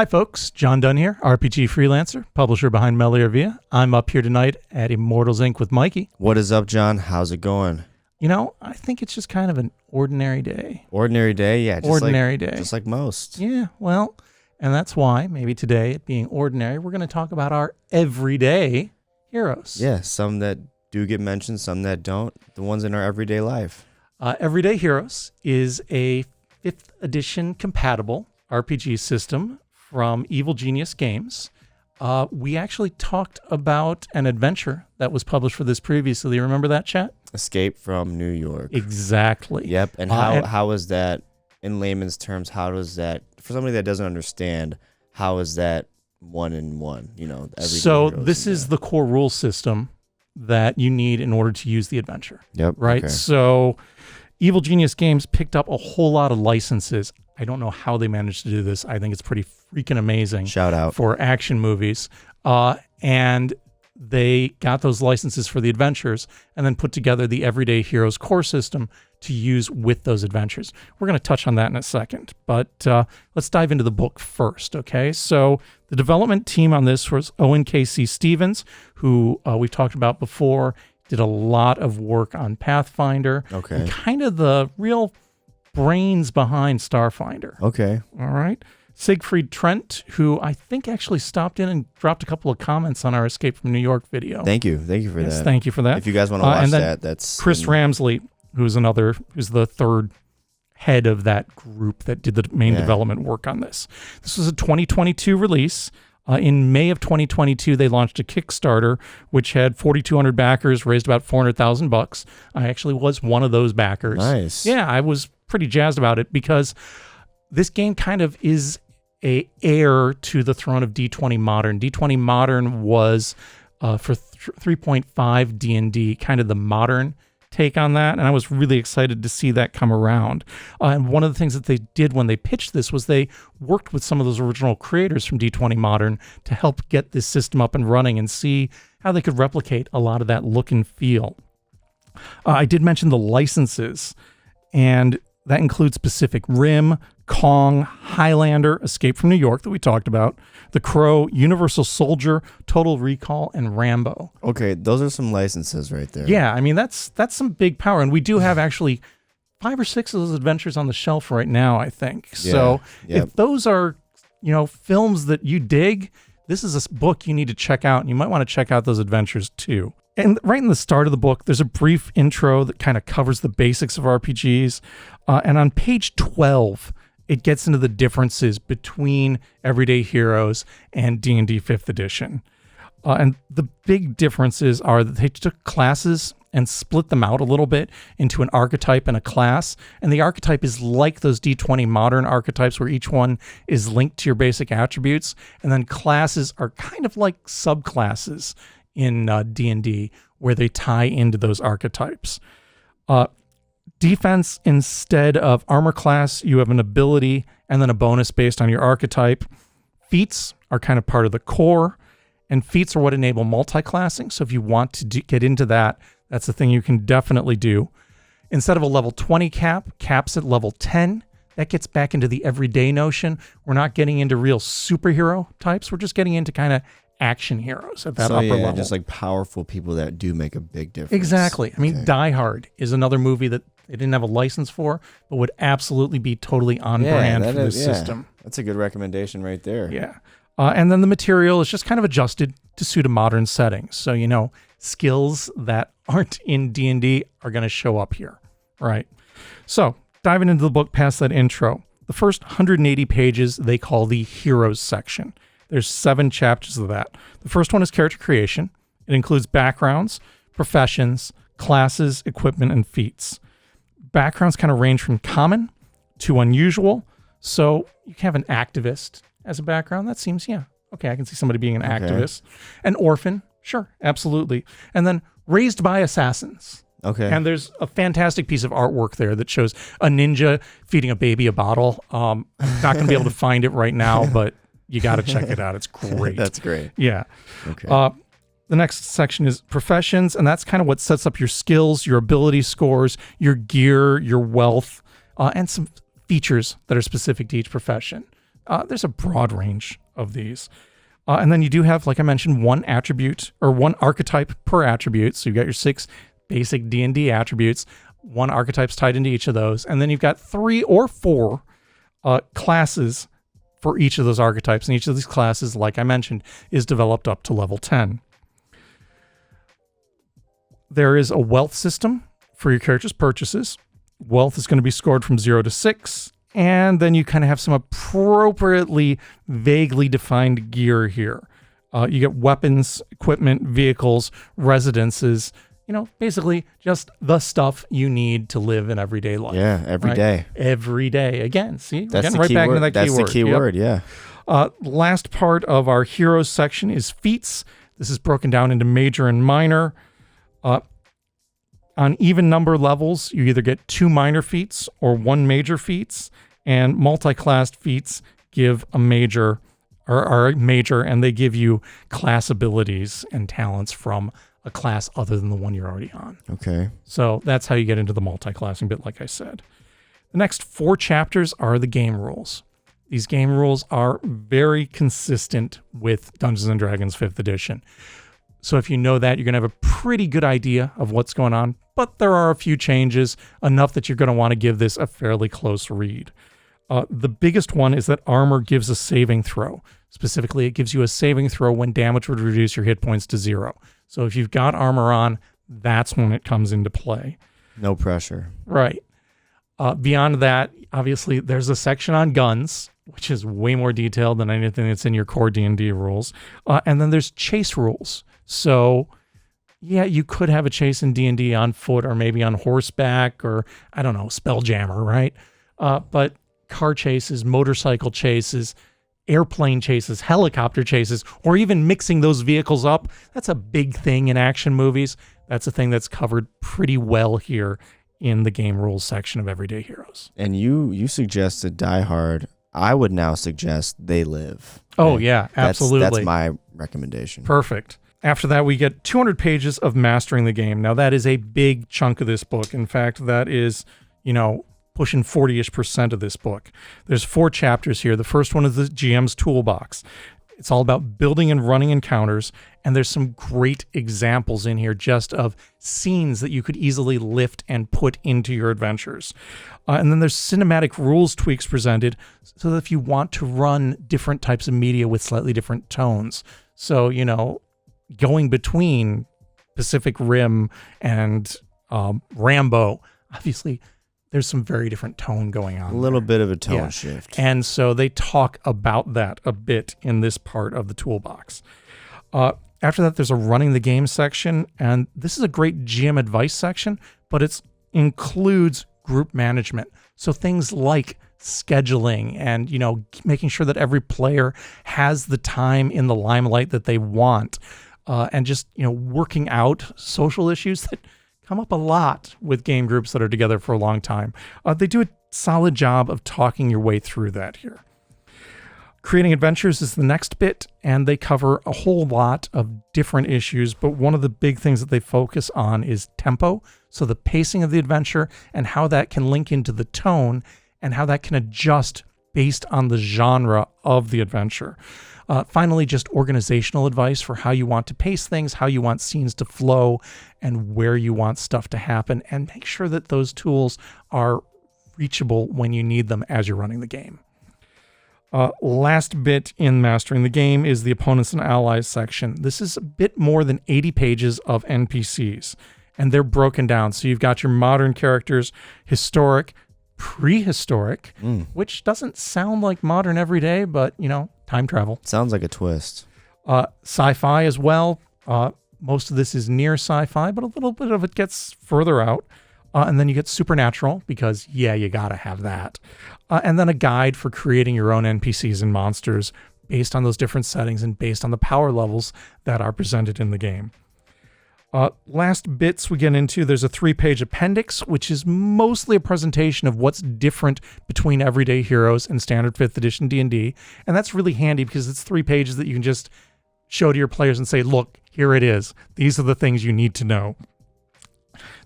Hi folks, John Dunn here, RPG freelancer, publisher behind Melia. I'm up here tonight at Immortals Inc. with Mikey. What is up, John? How's it going? You know, I think it's just kind of an ordinary day. Ordinary day? Yeah. Ordinary day. Just like most. Yeah, well, and that's why maybe today, it being ordinary, we're going to talk about our everyday heroes. Yeah, some that do get mentioned, some that don't. The ones in our everyday life. Everyday Heroes is a 5th edition compatible RPG system from Evil Genius Games. We actually talked about an adventure that was published for this previously. You remember that, chat? Escape from New York. Exactly. Yep. And how is that, in layman's terms, how does that, for somebody that doesn't understand, how is that one in one? You know, so this is the core rule system that you need in order to use the adventure. Yep. Right? Okay. So Evil Genius Games picked up a whole lot of licenses. I don't know how they managed to do this. I think it's pretty freaking amazing. Shout out. For action movies. And they got those licenses for the adventures and then put together the Everyday Heroes core system to use with those adventures. We're going to touch on that in a second, but let's dive into the book first, okay? So the development team on this was Owen K.C. Stevens, who we've talked about before, did a lot of work on Pathfinder. Okay. And kind of the real brains behind Starfinder. Okay. All right. Siegfried Trent, who I think actually stopped in and dropped a couple of comments on our Escape from New York video. Thank you. Thank you for that. Thank you for that. If you guys want to watch and then that, that's Chris Ramsley, who's the third head of that group that did the main development work on this. This was a 2022 release. In May of 2022, they launched a Kickstarter, which had 4,200 backers, raised about $400,000. I actually was one of those backers. Nice. Yeah, I was pretty jazzed about it because this game kind of is a heir to the throne of D20 Modern. D20 Modern was for 3.5 D&D, kind of the modern take on that, and I was really excited to see that come around. And one of the things that they did when they pitched this was they worked with some of those original creators from D20 Modern to help get this system up and running and see how they could replicate a lot of that look and feel. I did mention the licenses, and that includes Pacific Rim, Kong, Highlander, Escape from New York that we talked about, The Crow, Universal Soldier, Total Recall, and Rambo. Okay, those are some licenses right there. Yeah, I mean, that's some big power. And we do have actually 5 or 6 of those adventures on the shelf right now, I think. Yeah, So yep. If those are, films that you dig, this is a book you need to check out. And you might want to check out those adventures too. And right in the start of the book, there's a brief intro that kind of covers the basics of RPGs. And on page 12, it gets into the differences between Everyday Heroes and D&D 5th edition. And the big differences are that they took classes and split them out a little bit into an archetype and a class. And the archetype is like those D20 Modern archetypes where each one is linked to your basic attributes. And then classes are kind of like subclasses in D&D where they tie into those archetypes. Defense, instead of armor class, you have an ability and then a bonus based on your archetype. Feats are kind of part of the core, and feats are what enable multi-classing. So if you want to get into that, that's the thing you can definitely do. Instead of a level 20 caps at level 10. That gets back into the everyday notion. We're not getting into real superhero types. We're just getting into kind of action heroes at that upper level. Just like powerful people that do make a big difference. Exactly. I mean, Die Hard is another movie that they didn't have a license for, but would absolutely be totally on brand for this system. That's a good recommendation right there. Yeah. And then the material is just kind of adjusted to suit a modern setting. So, skills that aren't in D&D are going to show up here, right? So, diving into the book past that intro, the first 180 pages they call the Heroes section. There's 7 chapters of that. The first one is character creation. It includes backgrounds, professions, classes, equipment, and feats. Backgrounds kind of range from common to unusual. So you can have an activist as a background. That seems, okay, I can see somebody being an activist. An orphan, sure, absolutely. And then raised by assassins. Okay. And there's a fantastic piece of artwork there that shows a ninja feeding a baby a bottle. I'm not going to be able to find it right now, but you got to check it out. It's great. That's great. Yeah. Okay. The next section is professions, and that's kind of what sets up your skills, your ability scores, your gear, your wealth, and some features that are specific to each profession. There's a broad range of these. And then you do have, like I mentioned, one attribute or one archetype per attribute. So you've got your 6 basic D&D attributes. One archetype's tied into each of those. And then you've got 3 or 4 classes for each of those archetypes. And each of these classes, like I mentioned, is developed up to level 10. There is a wealth system for your character's purchases. Wealth is going to be scored from 0 to 6. And then you kind of have some appropriately vaguely defined gear here. You get weapons, equipment, vehicles, residences, basically just the stuff you need to live in everyday life. Yeah, every day. Every day. Again, see, we're That's getting the right key back word. into that That's keyword. the key word, yeah. Last part of our heroes section is feats. This is broken down into major and minor. On even number levels, you either get 2 minor feats or 1 major feats, and multi-classed feats give a major or are a major, and they give you class abilities and talents from a class other than the one you're already on. Okay. So that's how you get into the multi-classing bit, like I said. The next 4 chapters are the game rules. These game rules are very consistent with Dungeons & Dragons 5th edition. So if you know that, you're going to have a pretty good idea of what's going on, but there are a few changes, enough that you're going to want to give this a fairly close read. The biggest one is that armor gives a saving throw. Specifically, it gives you a saving throw when damage would reduce your hit points to 0. So if you've got armor on, that's when it comes into play. No pressure. Right. Beyond that, obviously, there's a section on guns, which is way more detailed than anything that's in your core D&D rules. And then there's chase rules. So, yeah, you could have a chase in D&D on foot or maybe on horseback or, I don't know, Spelljammer, right? But car chases, motorcycle chases, airplane chases, helicopter chases, or even mixing those vehicles up, that's a big thing in action movies. That's a thing that's covered pretty well here in the game rules section of Everyday Heroes. And you suggested Die Hard. I would now suggest They Live. Oh, yeah, absolutely. That's my recommendation. Perfect. After that, we get 200 pages of mastering the game. Now, that is a big chunk of this book. In fact, that is, pushing 40-ish% of this book. There's 4 chapters here. The first one is the GM's Toolbox. It's all about building and running encounters, and there's some great examples in here just of scenes that you could easily lift and put into your adventures. And then there's cinematic rules tweaks presented, so that if you want to run different types of media with slightly different tones. So, going between Pacific Rim and Rambo, obviously there's some very different tone going on. A little bit of a tone shift. And so they talk about that a bit in this part of the toolbox. After that, there's a running the game section, and this is a great GM advice section, but it includes group management. So things like scheduling and, making sure that every player has the time in the limelight that they want, and just, working out social issues that come up a lot with game groups that are together for a long time. They do a solid job of talking your way through that here. Creating adventures is the next bit, and they cover a whole lot of different issues, but one of the big things that they focus on is tempo, so the pacing of the adventure and how that can link into the tone and how that can adjust based on the genre of the adventure. Finally, just organizational advice for how you want to pace things, how you want scenes to flow, and where you want stuff to happen, and make sure that those tools are reachable when you need them as you're running the game. Last bit in Mastering the Game is the Opponents and Allies section. This is a bit more than 80 pages of NPCs, and they're broken down. So you've got your modern characters, historic, prehistoric, which doesn't sound like modern every day, but, time travel. Sounds like a twist. Sci-fi as well. Most of this is near sci-fi, but a little bit of it gets further out. And then you get supernatural, because, you gotta have that. And then a guide for creating your own NPCs and monsters based on those different settings and based on the power levels that are presented in the game. Last bits we get into, there's a 3-page appendix, which is mostly a presentation of what's different between Everyday Heroes and Standard 5th Edition D&D. And that's really handy because it's 3 pages that you can just show to your players and say, look, here it is. These are the things you need to know.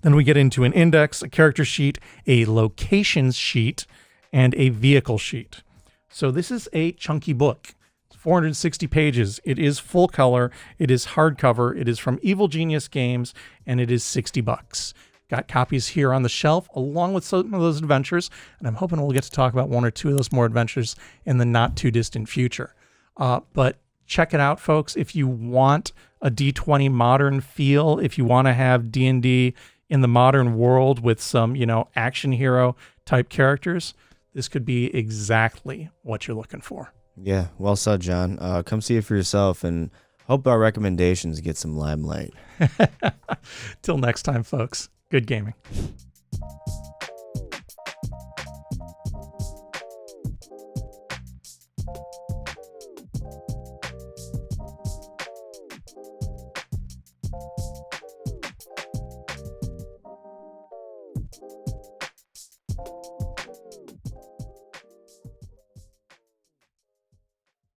Then we get into an index, a character sheet, a locations sheet, and a vehicle sheet. So this is a chunky book. It's 460 pages. It is full color. It is hardcover. It is from Evil Genius Games, and it is $60. Got copies here on the shelf along with some of those adventures, and I'm hoping we'll get to talk about one or two of those more adventures in the not too distant future. But check it out, folks. If you want a D20 modern feel, if you want to have D&D in the modern world with some, action hero type characters, this could be exactly what you're looking for. Yeah, well said, John. Come see it for yourself, and hope our recommendations get some limelight. Till next time, folks. Good gaming.